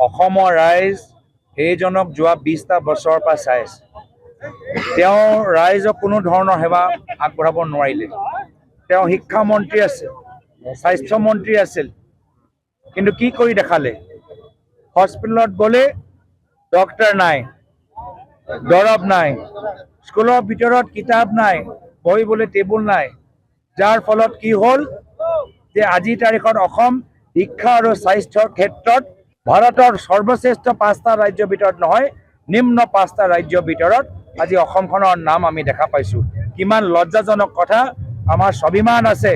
অসমৰ ৰাইজ সেইজনক যোৱা 20টা বছৰৰ পৰা চাই আছে। তেওঁ ৰাইজক কোনো ধৰণৰ সেৱা আগবঢ়াব নোৱাৰিলে। তেওঁ শিক্ষামন্ত্ৰী আছিল, স্বাস্থ্যমন্ত্ৰী আছিল, কিন্তু কি কৰি দেখালে? হস্পিটেলত গ'লে ডক্টৰ নাই, দৰৱ নাই, স্কুলৰ ভিতৰত কিতাপ নাই, বহিবলৈ টেবুল নাই, যাৰ ফলত কি হ'ল যে আজিৰ তাৰিখত অসম শিক্ষা আৰু স্বাস্থ্যৰ ক্ষেত্ৰত ভাৰতৰ সৰ্বশ্ৰেষ্ঠ 5টা ৰাজ্যৰ ভিতৰত নহয়, নিম্ন 5টা ৰাজ্যৰ ভিতৰত আজি অসমখনৰ নাম আমি দেখা পাইছোঁ। কিমান লজ্জাজনক কথা! আমাৰ স্বাভিমান আছে,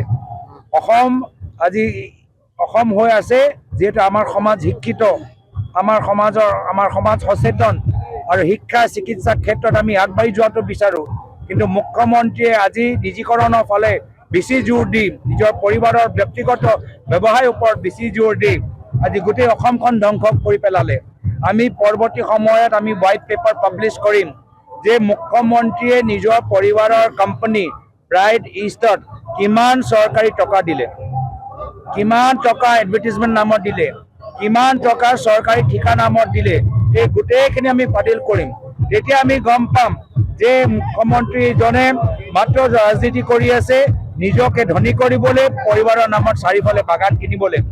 আজি অসম হৈ আছে যিহেতু আমাৰ সমাজ শিক্ষিত, আমাৰ সমাজ সচেতন আৰু শিক্ষা চিকিৎসাৰ ক্ষেত্ৰত আমি আগবাঢ়ি যোৱাটো বিচাৰোঁ। কিন্তু মুখ্যমন্ত্ৰীয়ে আজি নিজীকৰণৰ ফালে বেছি জোৰ দি, নিজৰ পৰিবাৰৰ ব্যক্তিগত ব্যৱসায়ৰ ওপৰত বেছি জোৰ দি আজি গোটেই অসমখন ধ্বংস কৰি পেলালে। আমি পৰৱৰ্তী সময়ত আমি হোৱাইট পেপাৰ পাব্লিছ কৰিম যে মুখ্যমন্ত্ৰীয়ে নিজৰ পৰিবাৰৰ কোম্পানী ব্ৰাইট ইষ্টত কিমান চৰকাৰী টকা দিলে, কিমান টকা এডভাৰটাইজমেণ্ট নামত দিলে, কিমান টকা চৰকাৰী ঠিকা নামত দিলে, এই গোটেইখিনি আমি ফাদিল কৰিম। তেতিয়া আমি গম পাম যে মুখ্যমন্ত্ৰীজনে মাত্ৰ ৰাজনীতি কৰি আছে, নিজকে ধনী কৰিবলৈ, পৰিবাৰৰ নামত চাৰিওফালে বাগান কিনিবলৈ।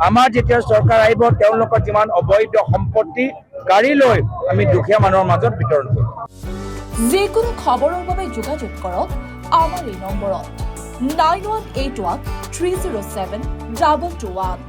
আমাৰ যেতিয়া চৰকাৰ আহিব, তেওঁলোকৰ যিমান অবৈধ সম্পত্তি গাড়ী লৈ আমি দুখীয়া মানুহৰ মাজত বিতৰণ কৰিম। যিকোনো খবৰৰ বাবে যোগাযোগ কৰক আমাৰ এই নম্বৰত 9181 307 221।